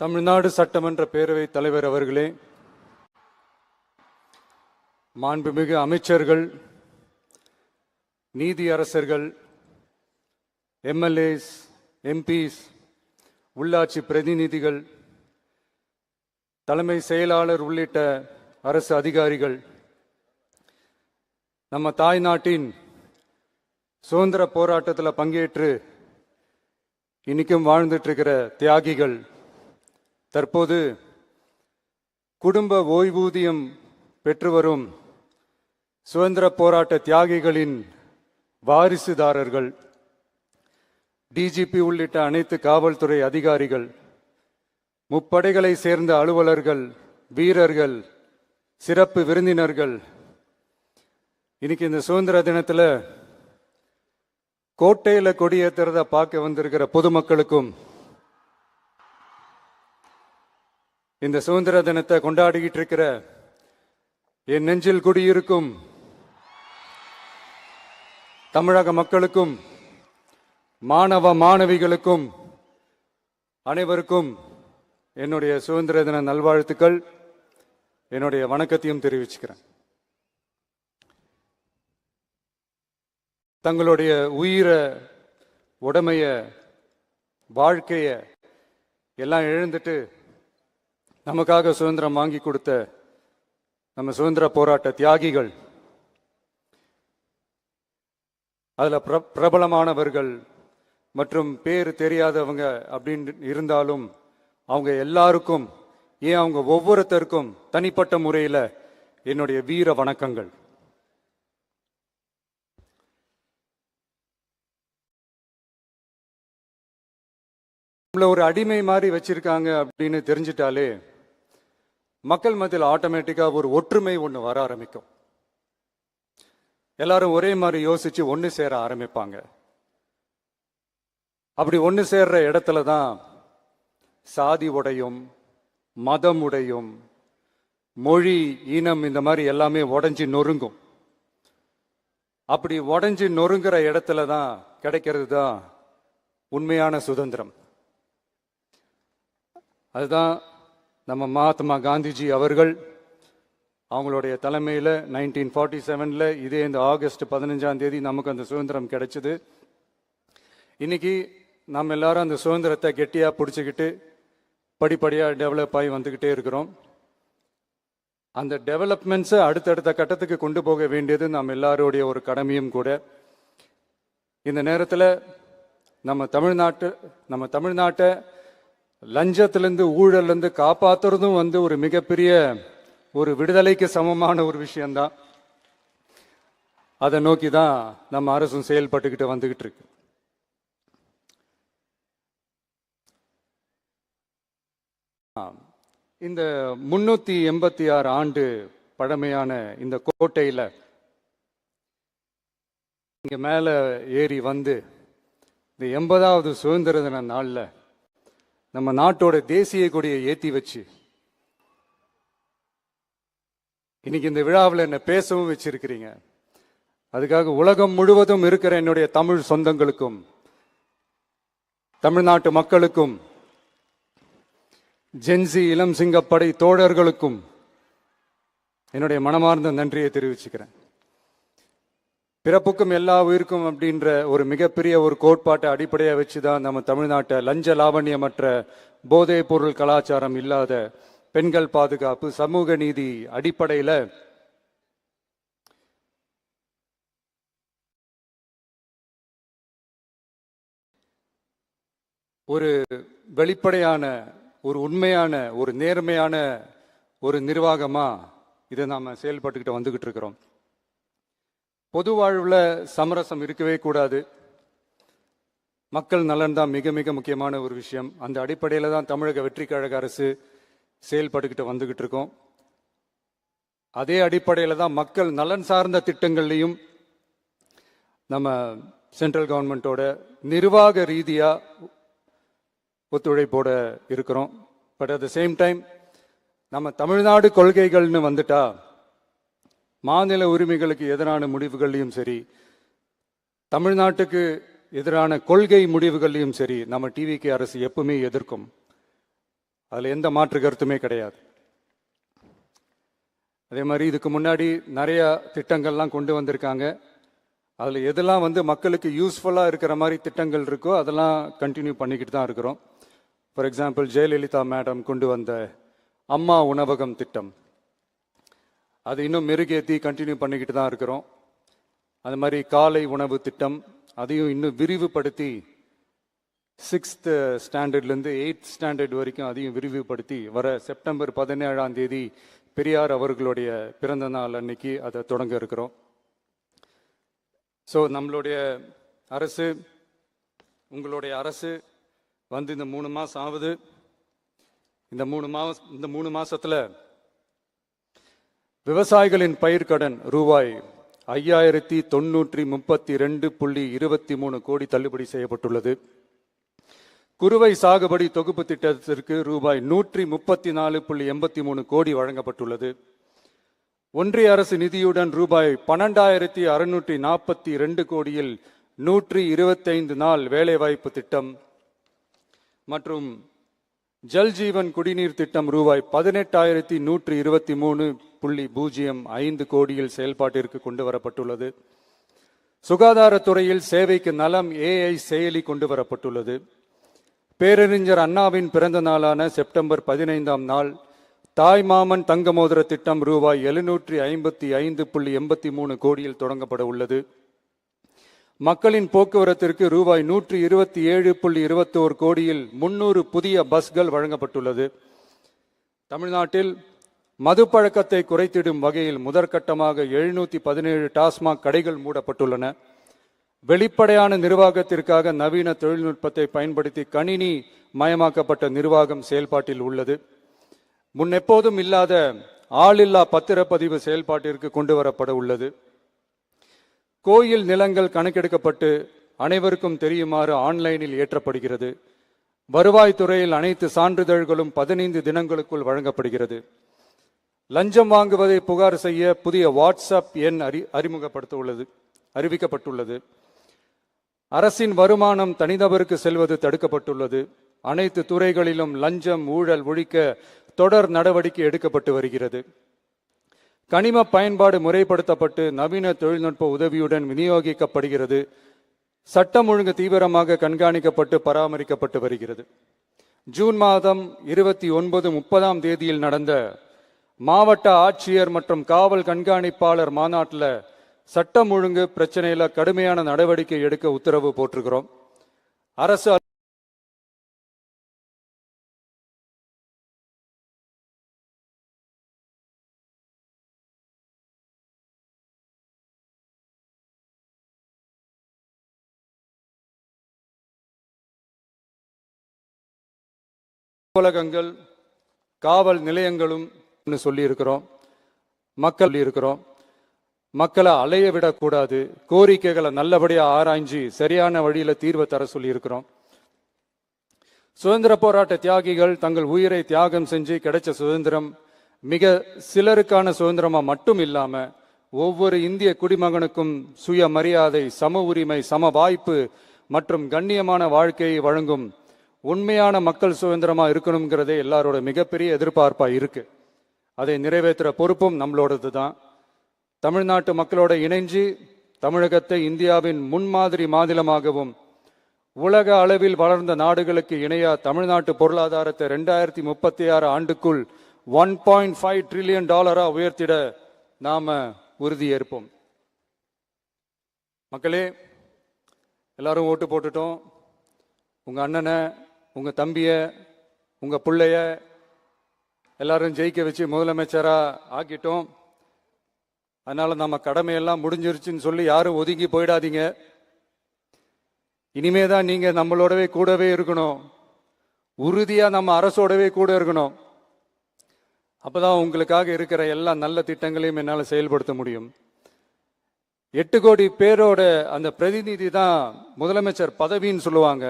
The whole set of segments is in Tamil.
தமிழ்நாடு சட்டமன்ற பேரவைத் தலைவர் அவர்களே, மாண்புமிகு அமைச்சர்கள், நீதியரசர்கள், எம்எல்ஏஸ், எம்பிஸ், உள்ளாட்சி பிரதிநிதிகள், தலைமை செயலாளர் உள்ளிட்ட அரசு அதிகாரிகள், நம்ம தாய் நாட்டின் சுதந்திர போராட்டத்தில் பங்கேற்று இன்னைக்கும் வாழ்ந்துட்டு இருக்கிற தியாகிகள், தற்போது குடும்ப ஓய்வூதியம் பெற்று வரும் சுதந்திர போராட்ட தியாகிகளின் வாரிசுதாரர்கள், டிஜிபி உள்ளிட்ட அனைத்து காவல்துறை அதிகாரிகள், முப்படைகளை சேர்ந்த அலுவலர்கள், வீரர்கள், சிறப்பு விருந்தினர்கள், இன்னைக்கு இந்த சுதந்திர தினத்தில் கோட்டையில் கொடியேற்றுறத பார்க்க வந்திருக்கிற பொதுமக்களுக்கும், இந்த சுதந்திர தினத்தை கொண்டாடிக்கிட்டு இருக்கிற என் நெஞ்சில் குடியிருக்கும் தமிழக மக்களுக்கும், மாணவ மாணவிகளுக்கும் அனைவருக்கும் என்னுடைய சுதந்திர தின நல்வாழ்த்துக்கள், என்னுடைய வணக்கத்தையும் தெரிவிச்சுக்கிறேன். தங்களுடைய உயிரை, உடமைய, வாழ்க்கைய எல்லாம் இழந்துட்டு நமக்காக சுதந்திரம் வாங்கி கொடுத்த நம்ம சுதந்திர போராட்ட தியாகிகள், அதுல பிரபலமானவர்கள் மற்றும் பேர் தெரியாதவங்க அப்படின்னு இருந்தாலும் அவங்க எல்லாருக்கும், ஏன் அவங்க ஒவ்வொருத்தருக்கும் தனிப்பட்ட முறையில் என்னுடைய வீர வணக்கங்கள். நம்மள ஒரு அடிமை மாதிரி வச்சிருக்காங்க அப்படின்னு தெரிஞ்சிட்டாலே மக்கள் மத்தியில் ஆட்டோமேட்டிக்கா ஒரு ஒற்றுமை ஒன்று வர ஆரம்பிக்கும். எல்லாரும் ஒரே மாதிரி யோசிச்சு ஒன்று சேர ஆரம்பிப்பாங்க. அப்படி ஒன்று சேர்ற இடத்துல தான் சாதி உடையும், மதம் உடையும், மொழி, இனம், இந்த மாதிரி எல்லாமே உடைஞ்சு நொறுங்கும். அப்படி உடைஞ்சு நொறுங்குற இடத்துல தான் கிடைக்கிறது தான் உண்மையான சுதந்திரம். அதுதான் நம்ம மகாத்மா காந்திஜி அவர்கள் அவங்களுடைய தலைமையில் 1947 இதே இந்த ஆகஸ்ட் 15 நமக்கு அந்த சுதந்திரம் கிடைச்சது. இன்னைக்கு நம்ம எல்லாரும் அந்த சுதந்திரத்தை கெட்டியாக பிடிச்சிக்கிட்டு படிப்படியாக டெவலப் ஆகி வந்துக்கிட்டே இருக்கிறோம். அந்த டெவலப்மெண்ட்ஸை அடுத்தடுத்த கட்டத்துக்கு கொண்டு போக வேண்டியது நம்ம எல்லாருடைய ஒரு கடமையும் கூட. இந்த நேரத்தில் நம்ம தமிழ்நாட்டை லஞ்சத்திலிருந்து, ஊழலிருந்து காப்பாற்றுறதும் ஒரு மிகப்பெரிய ஒரு விடுதலைக்கு சமமான ஒரு விஷயம்தான். அதை நோக்கி தான் நம்ம அரசும் செயல்பட்டுக்கிட்டு வந்துகிட்டு இருக்கு. இந்த 386 ஆண்டு பழமையான இந்த கோட்டையில் இங்க மேல ஏறி வந்து இந்த 80வது சுதந்திர தின நாளில் நம்ம நாட்டோட தேசிய கொடியை ஏற்றி வச்சு இன்னைக்கு இந்த விழாவில் என்ன பேசவும் வச்சிருக்கிறீங்க. அதுக்காக உலகம் முழுவதும் இருக்கிற என்னுடைய தமிழ் சொந்தங்களுக்கும், தமிழ்நாட்டு மக்களுக்கும், ஜென்சி இளம் சிங்கப்படை தோழர்களுக்கும் என்னுடைய மனமார்ந்த நன்றியை தெரிவிச்சுக்கிறேன். பிறப்புக்கும் எல்லா உயிருக்கும் அப்படின்ற ஒரு மிகப்பெரிய ஒரு கோட்பாட்டை அடிப்படையாக வச்சுதான் நம்ம தமிழ்நாட்டை லஞ்ச லாவண்யமற்ற போதைப் பொருள் கலாச்சாரம் இல்லாத, பெண்கள் பாதுகாப்பு, சமூக நீதி அடிப்படையில் ஒரு வெளிப்படையான, ஒரு உண்மையான, ஒரு நேர்மையான ஒரு நிர்வாகமா இதை நாம செயல்பட்டுக்கிட்டு வந்துகிட்டு இருக்கிறோம். பொது வாழ்வில் சமரசம் இருக்கவே கூடாது. மக்கள் நலன் தான் மிக மிக முக்கியமான ஒரு விஷயம். அந்த அடிப்படையில் தான் தமிழக வெற்றி கழக அரசு செயல்பட்டுக்கிட்டு வந்துகிட்டு இருக்கோம். அதே அடிப்படையில் தான் மக்கள் நலன் சார்ந்த திட்டங்கள்லையும் நம்ம சென்ட்ரல் கவர்மெண்ட்டோட நிர்வாக ரீதியாக ஒத்துழைப்போட இருக்கிறோம். But at the same time நம்ம தமிழ்நாடு கொள்கைகள்னு வந்துட்டா மாநில உரிமைகளுக்கு எதிரான முடிவுகள்லையும் சரி, தமிழ்நாட்டுக்கு எதிரான கொள்கை முடிவுகள்லையும் சரி நம்ம டிவிகே அரசு எப்பவுமே எதிர்க்கும். அதில் எந்த மாற்று கருத்துமே கிடையாது. அதே மாதிரி இதுக்கு முன்னாடி நிறைய திட்டங்கள்லாம் கொண்டு வந்திருக்காங்க. அதில் எதெல்லாம் மக்களுக்கு யூஸ்ஃபுல்லாக இருக்கிற மாதிரி திட்டங்கள் இருக்கோ அதெல்லாம் கண்டினியூ பண்ணிக்கிட்டு தான் இருக்கிறோம். ஃபார் எக்ஸாம்பிள், ஜெயலலிதா மேடம் கொண்டு வந்த அம்மா உணவகம் திட்டம், அது இன்னும் மெருகேற்றி கண்டினியூ பண்ணிக்கிட்டு தான் இருக்கிறோம். அது மாதிரி காலை உணவு திட்டம், அதையும் இன்னும் விரிவுபடுத்தி 6th ஸ்டாண்டர்ட்லேருந்து 8th ஸ்டாண்டர்ட் வரைக்கும் அதையும் விரிவுபடுத்தி வர செப்டம்பர் 17ஆம் தேதி பெரியார் அவர்களுடைய பிறந்த நாள் அன்னைக்கு அதை தொடங்க இருக்கிறோம். ஸோ நம்மளுடைய அரசு, உங்களுடைய அரசு இந்த 3 மாதம் ஆகுது. இந்த 3 மாசத்துல விவசாயிகளின் பயிர்க்கடன் ரூபாய் 5932.23 கோடி தள்ளுபடி செய்யப்பட்டுள்ளது. குறுவை சாகுபடி தொகுப்பு திட்டத்திற்கு ரூபாய் 134.83 கோடி வழங்கப்பட்டுள்ளது. ஒன்றிய அரசு நிதியுடன் ரூபாய் 12,642 கோடியில் 125 நாள் வேலைவாய்ப்பு திட்டம் மற்றும் ஜல் ஜீவன் குடிநீர் திட்டம் ரூபாய் 18,123.05 கோடியில் செயல்பாட்டிற்கு கொண்டு வரப்பட்டுள்ளது. சுகாதாரத்துறையில் சேவைக்கு நலம் AI செயலி கொண்டு வரப்பட்டுள்ளது. பேரறிஞர் அண்ணாவின் பிறந்த நாளான செப்டம்பர் 15ஆம் நாள் தாய்மாமன் தங்க மோதிர திட்டம் ரூபாய் 755.83 கோடியில் தொடங்கப்பட உள்ளது. மக்களின் போக்குவரத்திற்கு ரூபாய் 127.21 கோடியில் 300 புதிய பஸ்கள் வழங்கப்பட்டுள்ளது. தமிழ்நாட்டில் மது பழக்கத்தை குறைத்திடும் வகையில் முதற்கட்டமாக 717 டாஸ்மாக் கடைகள் மூடப்பட்டுள்ளன. வெளிப்படையான நிர்வாகத்திற்காக நவீன தொழில்நுட்பத்தை பயன்படுத்தி கணினி மயமாக்கப்பட்ட நிர்வாகம் செயல்பாட்டில் உள்ளது. முன்னெப்போதும் இல்லாத ஆளில்லா பத்திரப்பதிவு செயல்பாட்டிற்கு கொண்டு வரப்பட உள்ளது. கோயில் நிலங்கள் கணக்கெடுக்கப்பட்டு அனைவருக்கும் தெரியுமாறு ஆன்லைனில் ஏற்றப்படுகிறது. வருவாய்த்துறையில் அனைத்து சான்றிதழ்களும் 15 தினங்களுக்குள் வழங்கப்படுகிறது. லஞ்சம் வாங்குவதை புகார் செய்ய புதிய வாட்ஸ்அப் எண் அறிவிக்கப்பட்டுள்ளது. அரசின் வருமானம் தனிநபருக்கு செல்வது தடுக்கப்பட்டுள்ளது. அனைத்து துறைகளிலும் லஞ்சம் ஊழல் ஒழிக்க தொடர் நடவடிக்கை எடுக்கப்பட்டு வருகிறது. கனிம பயன்பாடு முறைப்படுத்தப்பட்டு நவீன தொழில்நுட்ப உதவியுடன் விநியோகிக்கப்படுகிறது. சட்டம் ஒழுங்கு தீவிரமாக கண்காணிக்கப்பட்டு பராமரிக்கப்பட்டு வருகிறது. ஜூன் மாதம் 29, 30ஆம் தேதியில் நடந்த மாவட்ட ஆட்சியர் மற்றும் காவல் கண்காணிப்பாளர் மாநாட்டில் சட்டம் ஒழுங்கு பிரச்சனையில கடுமையான நடவடிக்கை எடுக்க உத்தரவு போட்டிருக்கிறோம். அரசு அலுவலகங்கள் காவல் நிலையங்களும் சொல்லி இருக்கிறோம். மக்களை அலைய விடக்கூடாது. கோரிக்கைகளை நல்லபடியா ஆராய்ஞ்சு சரியான வழியில தீர்வை தர சொல்லி இருக்கிறோம். சுதந்திர போராட்ட தியாகிகள் தங்கள் உயிரை தியாகம் செஞ்சு கிடைச்ச சுதந்திரம் மிக சிலருக்கான சுதந்திரமா மட்டும் இல்லாம ஒவ்வொரு இந்திய குடிமகனுக்கும் சுய மரியாதை, சம உரிமை, சம வாய்ப்பு மற்றும் கண்ணியமான வாழ்க்கையை வழங்கும் உண்மையான மக்கள் சுதந்திரமா இருக்கணுங்கிறதே எல்லாரோட மிகப்பெரிய எதிர்பார்ப்பா இருக்கு. அதை நிறைவேற்றுற பொறுப்பும் நம்மளோடது தான். தமிழ்நாட்டு மக்களோட இணைஞ்சு தமிழகத்தை இந்தியாவின் முன்மாதிரி மாநிலமாகவும் உலக அளவில் வளர்ந்த நாடுகளுக்கு இணையா தமிழ்நாட்டு பொருளாதாரத்தை 2036 ஆண்டுக்குள் $1.5 trillion உயர்த்திட நாம உறுதியேற்போம். மக்களே, எல்லாரும் ஓட்டு போட்டுட்டோம். உங்க அண்ணனை, உங்க தம்பிய, உங்க பிள்ளைய எல்லாரும் ஜெயிக்க வச்சு முதலமைச்சரா ஆக்கிட்டோம். அதனால நம்ம கடமையெல்லாம் முடிஞ்சிருச்சுன்னு சொல்லி யாரும் ஒதுங்கி போயிடாதீங்க. இனிமேதான் நீங்க நம்மளோடவே கூடவே இருக்கணும். உறுதியா நம்ம அரசோடவே கூட இருக்கணும். அப்பதான் உங்களுக்காக இருக்கிற எல்லா நல்ல திட்டங்களையும் என்னால செயல்படுத்த முடியும். 8 கோடி பேரோட அந்த பிரதிநிதி தான் முதலமைச்சர் பதவின்னு சொல்லுவாங்க.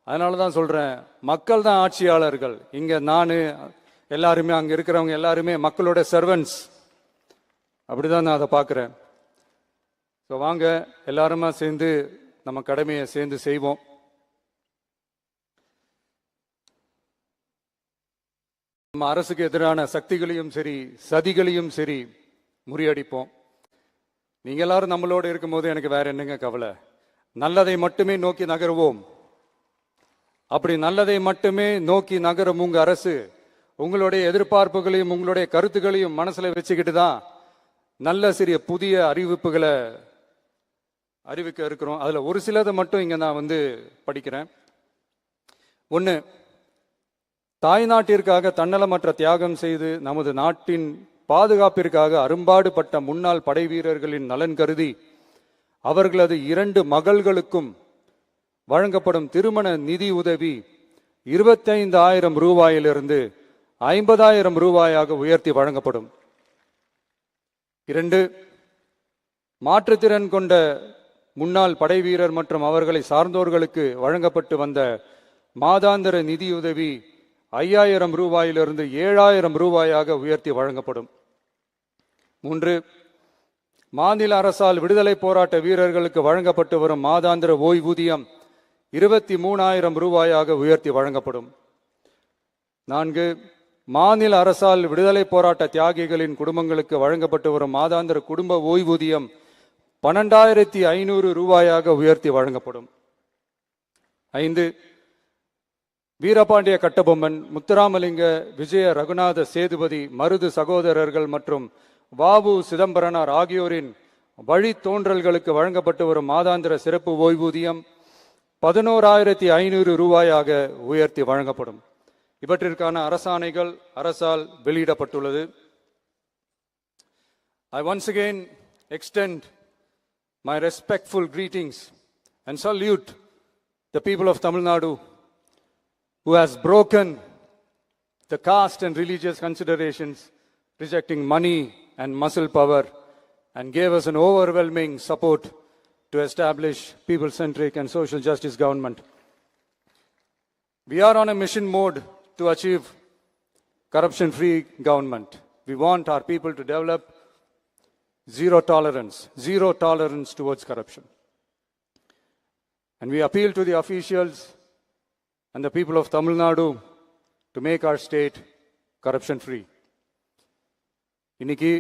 அதனாலதான் சொல்றேன், மக்கள் தான் ஆட்சியாளர்கள். இங்க நானு எல்லாருமே, அங்க இருக்கிறவங்க எல்லாருமே மக்களோட சர்வன்ட்ஸ். அப்படிதான் நான் அதை பார்க்கிறேன். ஸோ வாங்க எல்லாருமா சேர்ந்து நம்ம கடமையை சேர்ந்து செய்வோம். நம்ம அரசுக்கு எதிரான சக்திகளையும் சரி சதிகளையும் சரி முறியடிப்போம். நீங்க எல்லாரும் நம்மளோட இருக்கும்போது எனக்கு வேற என்னங்க கவலை? நல்லதை மட்டுமே நோக்கி நகருவோம். அப்படி நல்லதை மட்டுமே நோக்கி நகரும் உங்க அரசு உங்களுடைய எதிர்பார்ப்புகளையும் உங்களுடைய கருத்துக்களையும் மனசுல வச்சுக்கிட்டு தான் நல்ல சிறிய புதிய அறிவிப்புகளை அறிவிக்க இருக்கிறோம். அதுல ஒரு சிலதை மட்டும் இங்க நான் படிக்கிறேன். ஒன்று, தாய்நாட்டிற்காக தன்னலமற்ற தியாகம் செய்து நமது நாட்டின் பாதுகாப்பிற்காக அரும்பாடுபட்ட முன்னாள் படை வீரர்களின் நலன் கருதி அவர்களது 2 மகள்களுக்கும் வழங்கப்படும் திருமண நிதி உதவி 25,000 ரூபாயிலிருந்து 50,000 ரூபாயாக உயர்த்தி வழங்கப்படும். 2, மாற்றுத்திறன் கொண்ட முன்னாள் படை வீரர் மற்றும் அவர்களை சார்ந்தோர்களுக்கு வழங்கப்பட்டு வந்த மாதாந்திர நிதியுதவி 5,000 ரூபாயிலிருந்து 7,000 ரூபாயாக உயர்த்தி வழங்கப்படும். 3, மாநில அரசால் விடுதலை போராட்ட வீரர்களுக்கு வழங்கப்பட்டு வரும் மாதாந்திர ஓய்வூதியம் 23,000 ரூபாயாக உயர்த்தி வழங்கப்படும். 4, மாநில அரசால் விடுதலை போராட்ட தியாகிகளின் குடும்பங்களுக்கு வழங்கப்பட்டு வரும் மாதாந்திர குடும்ப ஓய்வூதியம் 12,500 ரூபாயாக உயர்த்தி வழங்கப்படும். 5, வீரபாண்டிய கட்டபொம்மன், முத்துராமலிங்க, விஜய ரகுநாத சேதுபதி, மருது சகோதரர்கள் மற்றும் வாவு சிதம்பரனார் ஆகியோரின் வழித்தோன்றல்களுக்கு வழங்கப்பட்டு வரும் மாதாந்திர சிறப்பு ஓய்வூதியம் 11,500 ரூபாயாக உயர்த்தி வழங்கப்படும். இவற்றிற்கான அரசாணைகள் அரசால் வெளியிடப்பட்டுள்ளது. I once again extend my respectful greetings and salute the people of Tamil Nadu who has broken the caste and religious considerations, rejecting money and muscle power, and gave us an overwhelming support to establish people-centric and social justice government. We are on a mission mode to achieve corruption-free government. We want our people to develop zero tolerance towards corruption. And we appeal to the officials and the people of Tamil Nadu to make our state corruption-free. இன்னைக்கு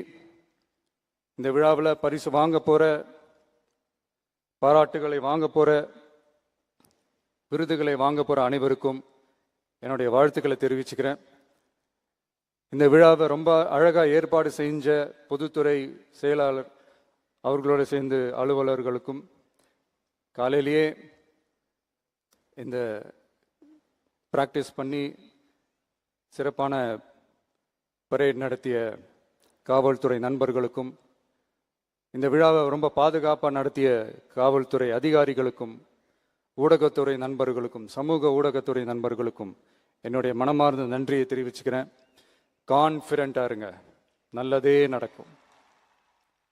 இந்த விழாவில் பரிசு வாங்க போற, பாராட்டுகளை வாங்க போற, விருதுகளை வாங்க போற அனைவருக்கும் என்னுடைய வாழ்த்துக்களை தெரிவிச்சுக்கிறேன். இந்த விழாவை ரொம்ப அழகா ஏற்பாடு செஞ்ச பொதுத்துறை செயலாளர் அவர்களோடு சேர்ந்து அலுவலர்களுக்கும், காலையிலேயே இந்த பிராக்டிஸ் பண்ணி சிறப்பான பரேட் நடத்திய காவல்துறை நண்பர்களுக்கும், இந்த விழாவை ரொம்ப பாதுகாப்பாக நடத்திய காவல்துறை அதிகாரிகளுக்கும், ஊடகத்துறை நண்பர்களுக்கும், சமூக ஊடகத்துறை நண்பர்களுக்கும் என்னுடைய மனமார்ந்த நன்றியை தெரிவிச்சுக்கிறேன். கான்ஃபிடென்ட்டாக இருங்க, நல்லதே நடக்கும்,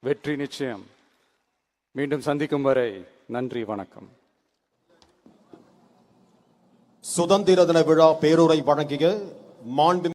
வெற்றி நிச்சயம். மீண்டும் சந்திக்கும் வரை நன்றி, வணக்கம். சுதந்திர தின விழா பேருரை வழங்கிய மாண்பு